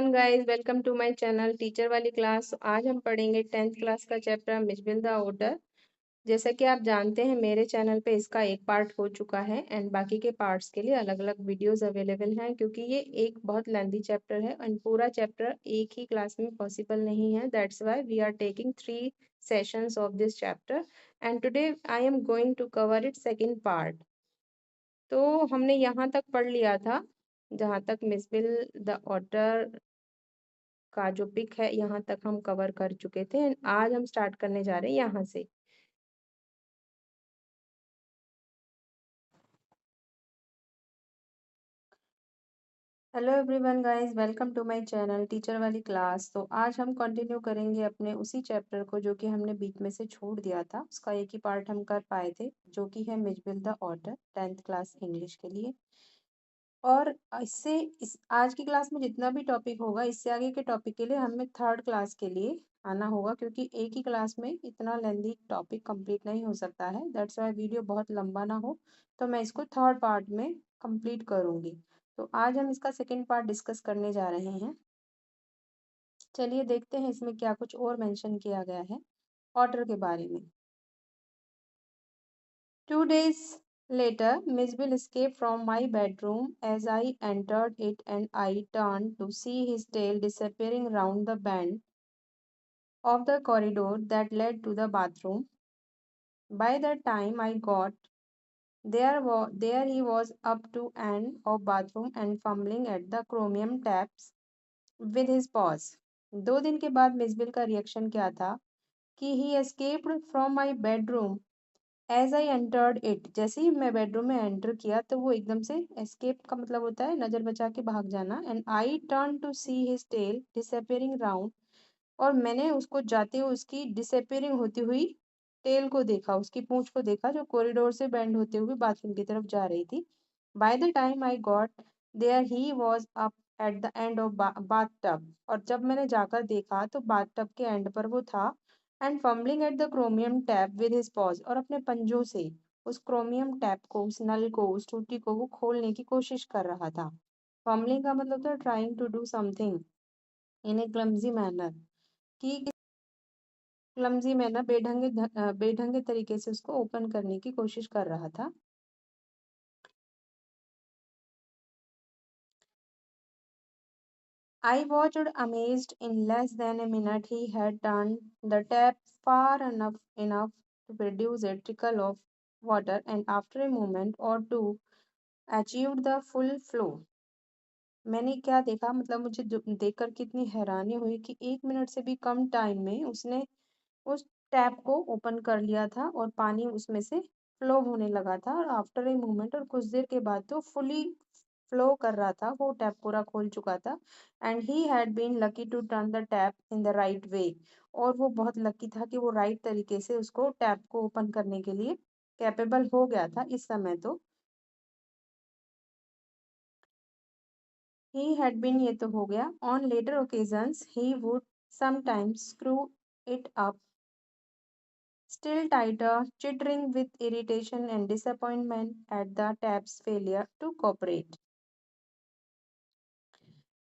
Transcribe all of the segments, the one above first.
Everyone guys, welcome to my channel teacher वाली class. आज हम पढ़ेंगे 10th क्लास का चैप्टर मिसबिल द ऑर्डर। जैसा कि आप जानते हैं, मेरे चैनल पे इसका एक पार्ट हो चुका है एंड बाकी के पार्ट्स के लिए अलग अलग वीडियोस अवेलेबल हैं, क्योंकि ये एक बहुत लेंथी चैप्टर है एंड पूरा चैप्टर एक ही क्लास में पॉसिबल नहीं है। That's why we are taking 3 sessions of this chapter and today I am going to cover it second part. तो हमने यहाँ तक पढ़ लिया था, जहाँ तक मिसबिल द ऑर्डर का जो पिक है यहाँ तक हम कवर कर चुके थे। आज हम स्टार्ट करने जा रहे हैं यहाँ से। Hello everyone guys, welcome to my channel teacher वाली क्लास। तो आज हम कंटिन्यू करेंगे अपने उसी चैप्टर को जो कि हमने बीच में से छोड़ दिया था। उसका एक ही पार्ट हम कर पाए थे, जो कि है मिसबिल the order 10th class English के लिए। और इससे इस आज की क्लास में जितना भी टॉपिक होगा, इससे आगे के टॉपिक के लिए हमें थर्ड क्लास के लिए आना होगा, क्योंकि एक ही क्लास में इतना लेंदी टॉपिक कंप्लीट नहीं हो सकता है। दैट्स वाई वीडियो बहुत लंबा ना हो, तो मैं इसको थर्ड पार्ट में कंप्लीट करूंगी। तो आज हम इसका सेकेंड पार्ट डिस्कस करने जा रहे हैं। चलिए देखते हैं इसमें क्या कुछ और मेंशन किया गया है ऑर्डर के बारे में। 2 days later, Miss Bill escaped from my bedroom as I entered it, and I turned to see his tail disappearing round the bend of the corridor that led to the bathroom. By the time I got there he was up to end of bathroom and fumbling at the chromium taps with his paws. 2 दिन के बाद मिसबिल का reaction क्या था कि he escaped from my bedroom as I entered it. जैसे ही मैं बेडरूम में एंटर किया तो वो एकदम से एस्केप का मतलब होता है नजर बचा के भाग जाना। And I turn to see his tail disappearing round, और मैंने उसको जाते हुए उसकी डिसअपियरिंग होती हुई टेल को देखा, उसकी पूंछ को देखा, जो कॉरिडोर से बेंड होते हुए बाथरूम की तरफ जा रही थी। By the time I got there he was up at the end of bath tub, और जब मैंने जाकर देखा तो बाथ टब के एंड पर वो था। And fumbling at the chromium tap with his pause, और अपने पंजों से उस क्रोमियम टैप को, उस नल को, उस टूटी को वो खोलने की कोशिश कर रहा था। फम्बलिंग का मतलब था trying to do something in a clumsy manner, कि क्लमजी मैनर बेढंगे तरीके से उसको ओपन करने की कोशिश कर रहा था। I watched amazed. In less than a minute he had turned the tap far enough to produce a trickle of water, and after a moment or two achieved the full flow. मैंने क्या देखा, मतलब मुझे देखकर कितनी हैरानी हुई कि 1 मिनट से भी कम टाइम में उसने उस टैप को ओपन कर लिया था और पानी उसमें से फ्लो होने लगा था। और आफ्टर ए मोमेंट, और कुछ देर के बाद तो फुली फ्लो कर रहा था, वो टैप पूरा खोल चुका था। And he had been lucky to turn the tap in the right way, और वो बहुत लकी था कि वो राइट तरीके से उसको टैप को ओपन करने के लिए कैपेबल हो गया था इस समय। तो ही हैड बीन, ये तो हो गया। On later occasions he would sometimes screw it up still tighter, chittering with irritation and disappointment at the tap's failure to cooperate.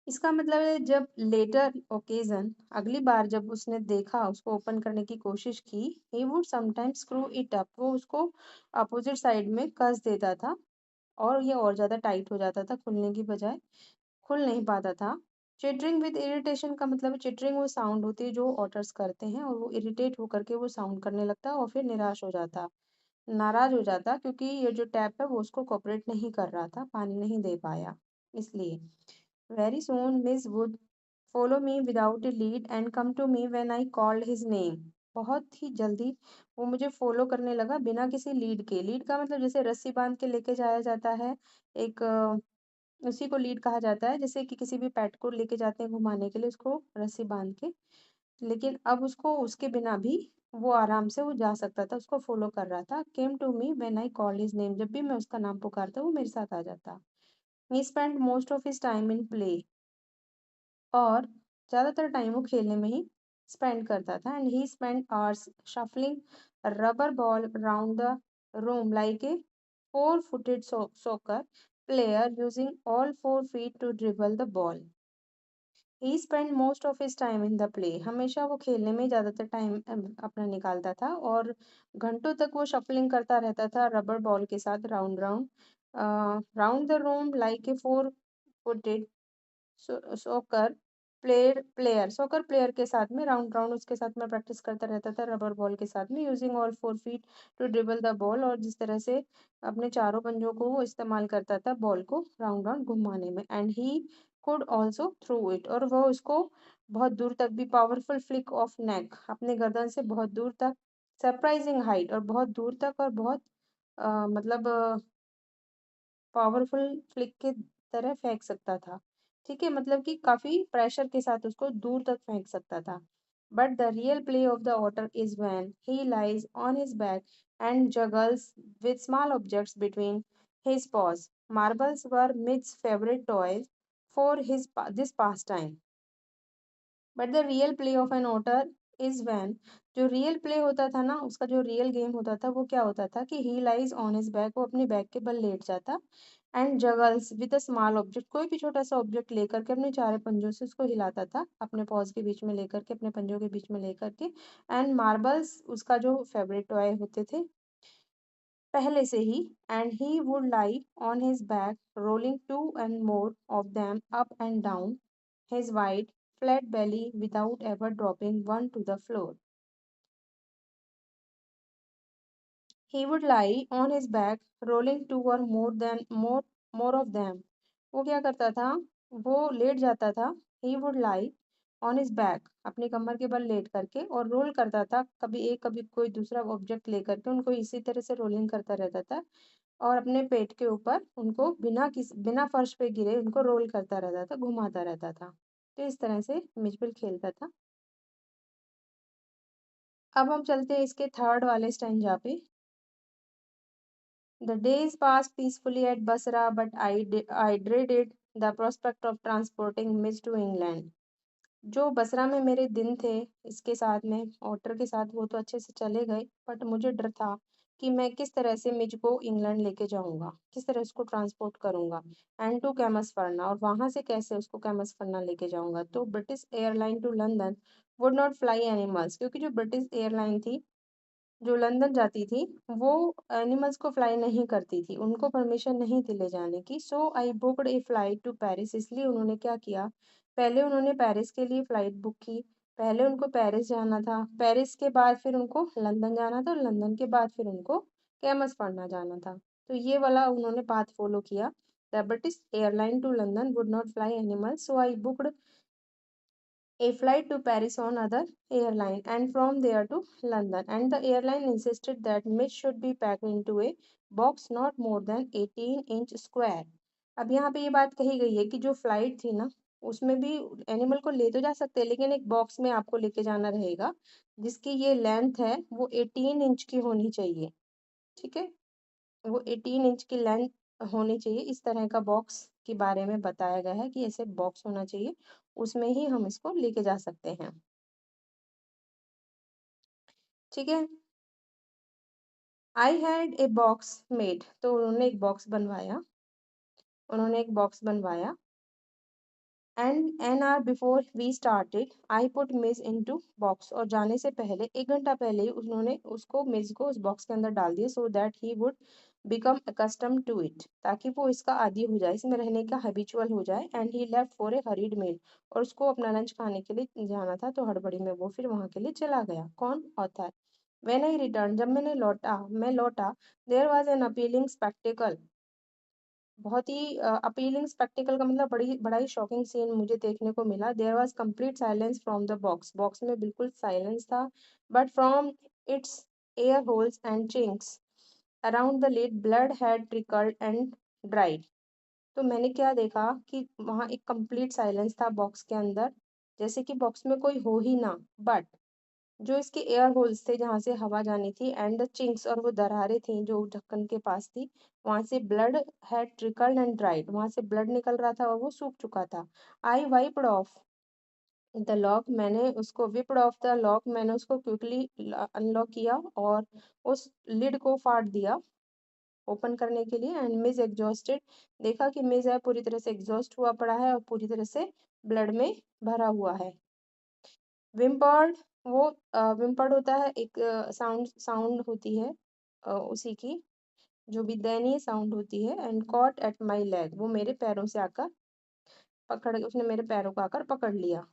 इसका मतलब है जब लेटर ओकेजन, अगली बार जब उसने देखा, उसको ओपन करने की कोशिश की, ही would sometimes screw it up, वो उसको अपोजिट साइड में कस देता था और ये और ज़्यादा टाइट हो जाता था, खुलने की बजाय खुल नहीं पाता था। चिटरिंग विद इरिटेशन का मतलब है, चिटरिंग वो साउंड होती है जो ऑटर्स करते हैं और वो इरिटेट होकर के वो साउंड करने लगता है और फिर निराश हो जाता, नाराज हो जाता, क्योंकि ये जो टैप है वो उसको कोऑपरेट नहीं कर रहा था, पानी नहीं दे पाया इसलिए। Very soon Mij would follow me without a lead and come to me when I called his name. बहुत ही जल्दी वो मुझे फॉलो करने लगा बिना किसी लीड के। लीड का मतलब जैसे रस्सी बांध के लेके जाया जाता है, एक उसी को लीड कहा जाता है। जैसे कि किसी भी पेट को लेके जाते हैं घुमाने के लिए, उसको रस्सी बांध के, लेकिन अब उसको उसके बिना भी वो आराम से वो जा सकता था, उसको फॉलो कर रहा था। Came to me when I called his name, जब भी मैं उसका नाम पुकारता वो मेरे साथ आ जाता। He spend most of his time in play, और ज़्यादातर टाइम वो खेलने में ही स्पेंड करता था। And he spend hours shuffling rubber ball around the room like a 4-footed soccer player using all 4 feet to dribble the ball. He spend most of his time in the play, हमेशा वो खेलने में ज़्यादातर time अपना निकालता था और घंटों तक वो शफलिंग करता रहता था रबर बॉल के साथ round round round the room like a four footed सोकर सोकर प्लेयर के साथ में राउंड राउंड उसके साथ में प्रैक्टिस करता रहता था रबर बॉल के साथ में using all 4 feet to dribble the ball, और जिस तरह से अपने चारों पंजों को वो इस्तेमाल करता था बॉल को राउंड राउंड घुमाने में। And he could also through it, और वो उसको बहुत दूर तक भी पावरफुल फ्लिक ऑफ नेक, अपने गर्दन से बहुत दूर तक, सरप्राइजिंग हाइट, और बहुत दूर तक और बहुत मतलब पावरफुल फ्लिक के तरह फेंक सकता था। ठीक है, मतलब कि काफी प्रेशर के साथ उसको दूर तक फेंक सकता था। But the real play of the otter is when he lies on his back and juggles with small objects between his paws. Marbles were Mid's favorite toys for this pastime. But the real play of an otter is vain, जो real play होता था ना, उसका जो real game होता था वो क्या होता था कि ही लाइज ऑन हिज बैक, वो अपने बैक के बल लेट जाता, and जगल्स with a small object, कोई भी छोटा सा ऑब्जेक्ट लेकर के अपने चारों पंजों से उसको हिलाता था, अपने पॉज के बीच में लेकर के, अपने पंजों के बीच में लेकर के। एंड मार्बल्स उसका जो फेवरेट टॉय होते थे पहले से ही, and he would lie on his back rolling to and more of them up and down his wide, flat belly without ever dropping one to the floor. He would lie on his back, rolling two or more of them. वो क्या करता था? वो late जाता था। He would lie on his back, अपनी कमर के बल लेट करके, और रोल करता था, कभी एक कभी कोई दूसरा ऑब्जेक्ट लेकर के उनको इसी तरह से रोलिंग करता रहता था, और अपने पेट के ऊपर उनको बिना फर्श पे गिरे उनको रोल करता रहता था, घुमाता रहता था। तो इस तरह से मिचबिल खेलता था। अब हम चलते हैं इसके थर्ड वाले स्टैंजा पे। The days passed peacefully at Basra, but I dreaded the prospect of transporting Miss to England. जो बसरा में मेरे दिन थे इसके साथ में ऑटर के साथ, वो तो अच्छे से चले गए, बट मुझे डर था कि मैं किस तरह से मिज को इंग्लैंड लेके जाऊंगा, किस तरह उसको ट्रांसपोर्ट करूंगा, एंड टू कैमसफर्ना, और वहां से कैसे उसको कैमसफर्ना लेके जाऊंगा। तो British airline to London would not fly animals, क्योंकि जो ब्रिटिश एयरलाइन थी जो लंदन जाती थी वो एनिमल्स को फ्लाई नहीं करती थी, उनको परमिशन नहीं थी ले जाने की। So I booked a flight to Paris, इसलिए उन्होंने क्या किया, पहले उन्होंने पेरिस के लिए फ्लाइट बुक की। पहले उनको पेरिस जाना था, पेरिस के बाद फिर उनको लंदन जाना था, और लंदन के बाद फिर उनको कैमस पढ़ना जाना था। तो ये वाला उन्होंने पाथ फॉलो किया। The British airline to London would not fly animals, so I booked a flight to Paris on other airline and from there to London, and the airline insisted that Mitch should be packed into a box not more than 18 inch square. अब यहाँ पे ये बात कही गई है कि जो फ्लाइट थी ना उसमें भी एनिमल को ले तो जा सकते हैं, लेकिन एक बॉक्स में आपको लेके जाना रहेगा जिसकी ये लेंथ है वो 18 इंच की होनी चाहिए। ठीक है, वो 18 इंच की लेंथ होनी चाहिए। इस तरह का बॉक्स के बारे में बताया गया है कि ऐसे बॉक्स होना चाहिए, उसमें ही हम इसको लेके जा सकते हैं। ठीक है, I had a box made, तो उन्होंने एक बॉक्स बनवाया, उन्होंने एक बॉक्स बनवाया। And an hour before we started I put Miss into box, और जाने से पहले 1 घंटा पहले ही उन्होंने उसको मिस को उस बॉक्स के अंदर डाल दिया, so that he would become accustom to it, ताकि वो इसका आदी हो जाए, इसमें रहने का हैबिचुअल हो जाए। And he left for a hurried meal, और उसको अपना लंच खाने के लिए जाना था, तो हड़बड़ी में वो फिर वहां के लिए चला गया। कौन? ऑथर। व्हेन आई रिटर्न, जब मैं लौटा, there was an appealing spectacle, बहुत ही अपीलिंग स्पेक्टिकल का मतलब बड़ा ही शॉकिंग सीन मुझे देखने को मिला। There was complete silence from the box, box में बिल्कुल साइलेंस था, but from its air holes and chinks around the lid blood had trickled and dried. तो मैंने क्या देखा कि वहाँ एक कंप्लीट साइलेंस था बॉक्स के अंदर, जैसे कि बॉक्स में कोई हो ही ना, बट जो इसके एयर होल्स थे जहाँ से हवा जानी थी, एंड द चिंक्स, और वो दरारें थी जो ढक्कन के पास थी, वहां से blood had trickled and dried, वहां से ब्लड निकल रहा था और वो सूख चुका था। आई वाइप्ड ऑफ द लॉक, मैंने उसको विप्ड ऑफ द लॉक, मैंने उसको क्विकली अनलॉक किया और उस लिड को फाड़ दिया ओपन करने के लिए। एंड मिस एग्जॉस्टेड, देखा कि मिस है पूरी तरह से एग्जॉस्ट हुआ पड़ा है और पूरी तरह से ब्लड में भरा हुआ है। विम्पर्ड, वो विम्पर्ड होता है एक साउंड साउंड होती है उसी की, जो भी दयनीय साउंड होती है। And caught at my leg, वो मेरे पैरों से आकर उसने मेरे पैरों को आकर पकड़ लिया।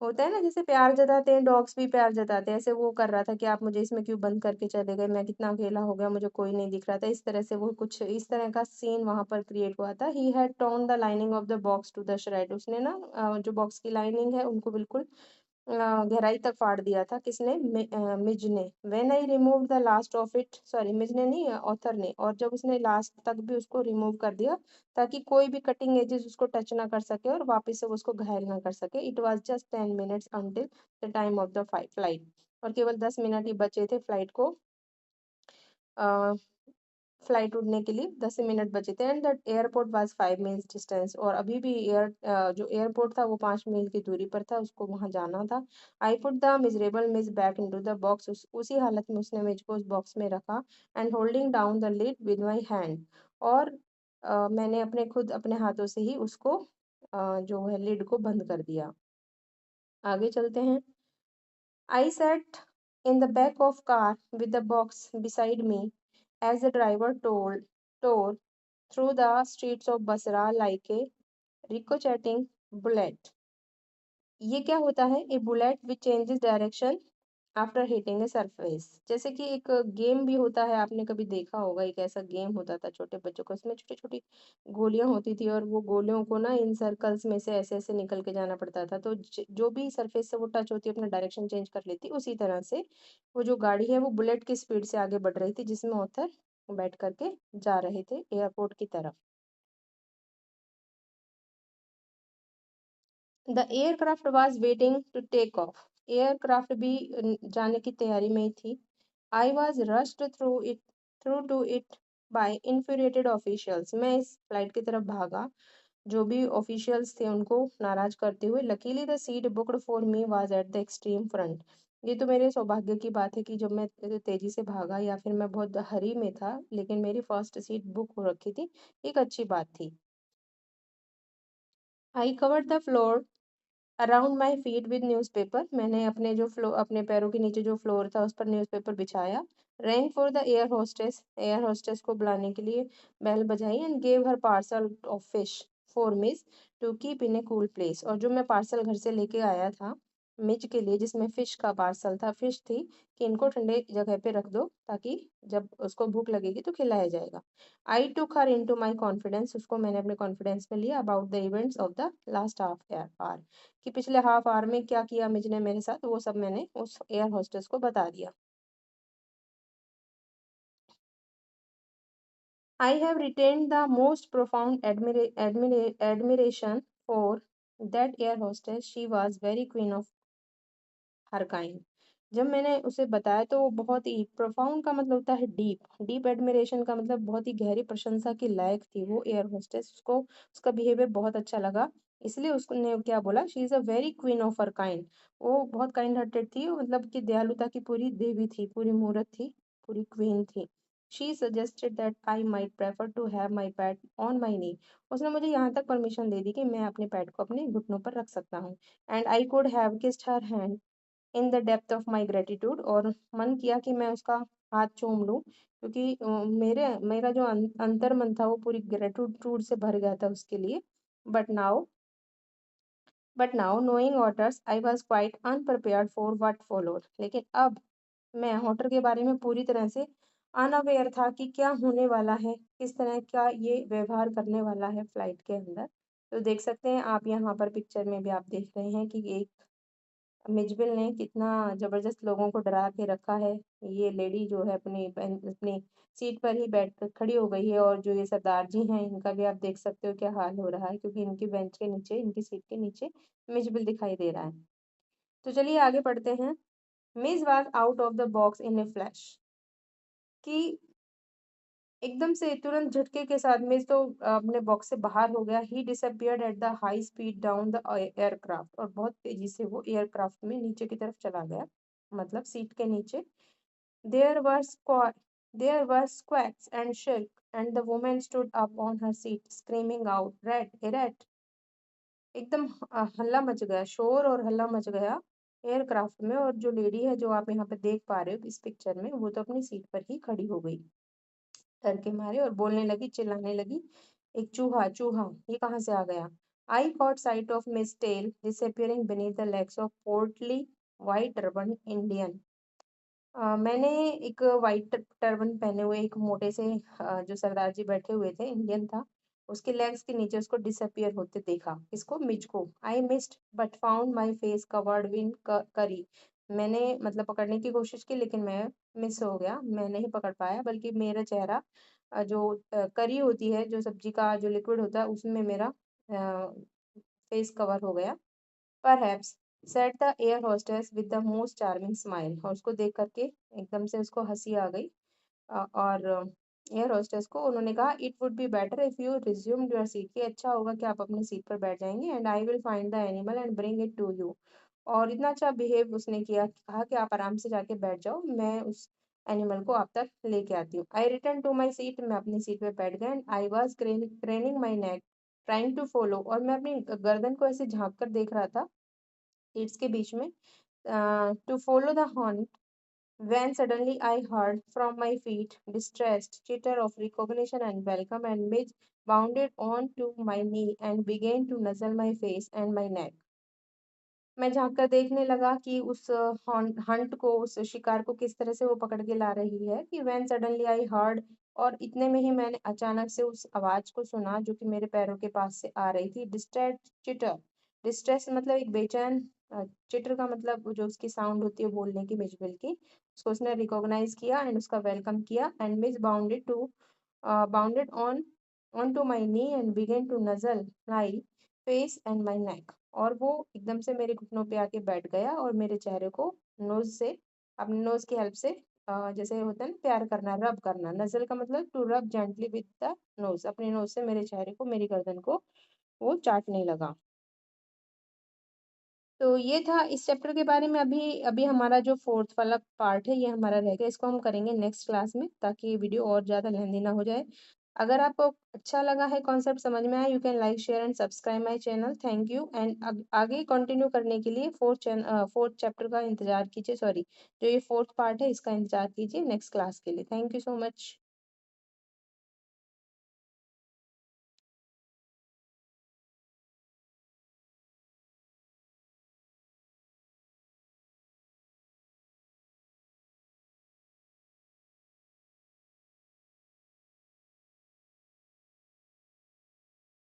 होता है ना, जैसे प्यार जताते हैं, डॉग्स भी प्यार जताते हैं, ऐसे वो कर रहा था कि आप मुझे इसमें क्यों बंद करके चले गए, मैं कितना अकेला हो गया, मुझे कोई नहीं दिख रहा था। इस तरह से वो कुछ इस तरह का सीन वहां पर क्रिएट हुआ था। He had torn the lining of the box to the shred, उसने ना जो बॉक्स की लाइनिंग है उनको बिल्कुल गहराई तक फाड़ दिया था। किसने? मिज ने। When I remove the last of it, sorry Midge ने नहीं, ऑथर ने। और जब उसने लास्ट तक भी उसको रिमूव कर दिया ताकि कोई भी कटिंग एजेस उसको टच ना कर सके और वापस से वो उसको घायल ना कर सके। It was just 10 minutes until the time of the flight, और केवल 10 मिनट ही बचे थे फ्लाइट को फ्लाइट उड़ने के लिए। 10 मिनट बचे थे। And the airport was 5 meals distance, और अभी भी जो एयरपोर्ट था वो 5 मील की दूरी पर था, उसको वहां जाना था। I put the miserable miss back into the box, उसी हालत में उसने मिज को उस बॉक्स में रखा। And holding down the lid with my hand, और मैंने अपने हाथों से ही उसको जो है लिड को बंद कर दिया। आगे चलते हैं। I sat in the back of car with the box beside me as the driver tore through the streets of Basra like a ricocheting bullet. ये क्या होता है? A bullet which changes direction after hitting a surface. जैसे कि एक game भी होता है, आपने कभी देखा होगा, एक ऐसा गेम होता था छोटे बच्चों को, उसमें छोटी छोटी गोलियां होती थी और वो गोलियों को ना इन सर्कल्स में से ऐसे ऐसे निकल के जाना पड़ता था। तो जो भी सरफेस से वो टच होती है अपना डायरेक्शन चेंज कर लेती। उसी तरह से वो जो गाड़ी है वो बुलेट की स्पीड से आगे बढ़ रही थी, जिसमें ऑथर बैठ करके जा रहे थे एयरपोर्ट की तरफ। The aircraft was waiting to take off, aircraft भी जाने की तैयारी में ही थी। I was rushed through to it by infuriated officials, मैं इस फ्लाइट की तरफ भागा जो भी ऑफिशियल्स थे उनको नाराज करते हुए। Luckily the seat booked for me was at the extreme front, ये तो मेरे सौभाग्य की बात है कि जब मैं तेजी से भागा या फिर मैं बहुत हरी में था, लेकिन मेरी फर्स्ट सीट बुक हो रखी थी, एक अच्छी बात थी। I covered the floor around my feet with newspaper, मैंने अपने पैरों के नीचे जो फ्लोर था उस पर न्यूज़पेपर बिछाया। Rang for the air hostess को बुलाने के लिए बेल बजाई। And gave her parcel of fish for Miss to keep in a cool place, और जो मैं पार्सल घर से लेके आया था मिज के लिए, जिसमें फिश का पार्सल था, फिश थी, कि इनको ठंडे जगह पे रख दो ताकि जब उसको भूख लगेगी तो खिलाया जाएगा। आई टुक हर इनटू माई कॉन्फिडेंस, उसको मैंने अपने कॉन्फिडेंस में लिया about the events of the last half hour, कि पिछले हाफ आवर में क्या किया मिज ने मेरे साथ, वो सब मैंने उस एयर होस्टेस को बता दिया। I have retained the most profound admiration for that air hostess, she was very queen of her kind. जब मैंने उसे बताया तो वो बहुत ही प्रोफाउंड का मतलब होता है डीप, डीप एडमिरेशन का मतलब बहुत ही गहरी प्रशंसा के लायक थी वो एयर होस्टेस। उसको उसका बिहेवियर बहुत अच्छा लगा, इसलिए उसने क्या बोला, she is a very queen of her kind. वो बहुत काइंड हार्टेड थी, मतलब कि दयालुता की पूरी देवी थी, पूरी मूरत थी, पूरी क्वीन थी। She suggested that I might prefer to have my pet on my knee, उसने मुझे यहाँ तक परमिशन दे दी कि मैं अपने पैट को अपने घुटनों पर रख सकता हूँ। And I could have kissed her hand in the depth of my gratitude, और मन किया कि मैं उसका हाथ चूम लूं, क्योंकि मेरा जो अंतर मन था वो पूरी ग्रेटिट्यूड से भर गया था उसके लिए। But now but now knowing otters I was quite अनप्रिपेयर्ड for what followed, लेकिन अब मैं हॉटर के बारे में पूरी तरह से अनअवेयर था कि क्या होने वाला है, किस तरह का ये व्यवहार करने वाला है फ्लाइट के अंदर। तो देख सकते हैं आप यहाँ पर पिक्चर में भी आप देख रहे हैं कि एक मिजबिल ने कितना जबरदस्त लोगों को डरा के रखा है। ये लेडी जो है अपनी सीट पर ही बैठ कर खड़ी हो गई है, और जो ये सरदार जी हैं इनका भी आप देख सकते हो क्या हाल हो रहा है, क्योंकि इनकी बेंच के नीचे, इनकी सीट के नीचे मिजबिल दिखाई दे रहा है। तो चलिए आगे पढ़ते हैं। Miss was out of the box in A flash, कि एकदम से तुरंत झटके के साथ मिस तो अपने बॉक्स से बाहर हो गया। He disappeared at the high speed down the aircraft, और बहुत तेजी से वो एयरक्राफ्ट में नीचे की तरफ चला गया, मतलब सीट के नीचे। There were squawks and shriek and the woman stood up on her seat, screaming out, "Rat, a rat!" एकदम हल्ला मच गया, शोर और हल्ला मच गया एयरक्राफ्ट में। और जो लेडी है जो आप यहाँ पे देख पा रहे हो इस पिक्चर में, वो तो अपनी सीट पर ही खड़ी हो गई डर के मारे, और बोलने लगी, चिल्लाने लगी, "एक चूहा, चूहा, ये कहाँ से आ गया?" आई caught sight of Miss Tail disappearing beneath the legs of portly white turban Indian. मैंने एक वाइट टर्बन पहने हुए एक मोटे से जो सरदार जी बैठे हुए थे, इंडियन था, उसके लेग्स के नीचे उसको डिसअपियर होते देखा। किसको? मिज को। I missed but found my face covered win करी। मैंने मतलब पकड़ने की कोशिश की, लेकिन मैं मिस हो गया, मैं नहीं पकड़ पाया, बल्कि मेरा चेहरा जो करी होती है, जो सब्जी का जो लिक्विड होता है, उसमें मेरा फेस कवर हो गया। Perhaps, said the air hostess with the most charming smile. और उसको देख करके एकदम से उसको हंसी आ गई। और एयर होस्टेस को उन्होंने कहा, "it would be better if you resumed your seat." कि अच्छा होगा कि आप अपनी सीट पर बैठ जाएंगे, "and I will find the animal and bring it to you." और इतना अच्छा बिहेव उसने किया, कहा कि आप आराम से जाके बैठ जाओ, मैं उस एनिमल को आप तक लेके आती हूँ। I return to my seat, मैं अपनी सीट पे बैठ गया, and I was craning my neck trying to follow. और मैं अपनी गर्दन को ऐसे झांक कर देख रहा था सीट्स के बीच में, to follow the hunt, when suddenly I heard from my feet distressed chitter of recognition and welcome, and Midge bounded on to my knee and began to nuzzle my face and my neck. मैं झाँक कर देखने लगा कि उस Hunt को, उस शिकार को किस तरह से वो पकड़ के ला रही है, कि व्हेन सडनली आई हर्ड, और इतने में ही मैंने अचानक से उस आवाज़ को सुना जो कि मेरे पैरों के पास से आ रही थी। डिस्ट्रेस चिटर, डिस्ट्रेस मतलब एक बेचैन, चिटर का मतलब वो जो उसकी साउंड होती है बोलने की, मिचबिल की, उसको उसने रिकॉग्नाइज किया एंड उसका वेलकम किया, and Miss bounded on to my knee and began to nuzzle my face and my neck. और वो एकदम से मेरे घुटनों पे आके बैठ गया और मेरे चेहरे को नोज से, अपने नोज की हेल्प से, जैसे होता है ना प्यार करना, रब करना, नजल का मतलब to rub gently with the nose, अपने नोज से मेरे चेहरे को, मेरी गर्दन को वो चाटने लगा। तो ये था इस चैप्टर के बारे में। अभी अभी हमारा जो फोर्थ वाला पार्ट है ये हमारा रह गया, इसको हम करेंगे नेक्स्ट क्लास में, ताकि ये वीडियो और ज़्यादा लेंदी ना हो जाए। अगर आपको अच्छा लगा है, कॉन्सेप्ट समझ में आया, you can like share and subscribe my channel. Thank you. And आगे कंटिन्यू करने के लिए फोर्थ चैप्टर का इंतजार कीजिए, सॉरी, जो ये फोर्थ पार्ट है इसका इंतजार कीजिए नेक्स्ट क्लास के लिए। Thank you so much.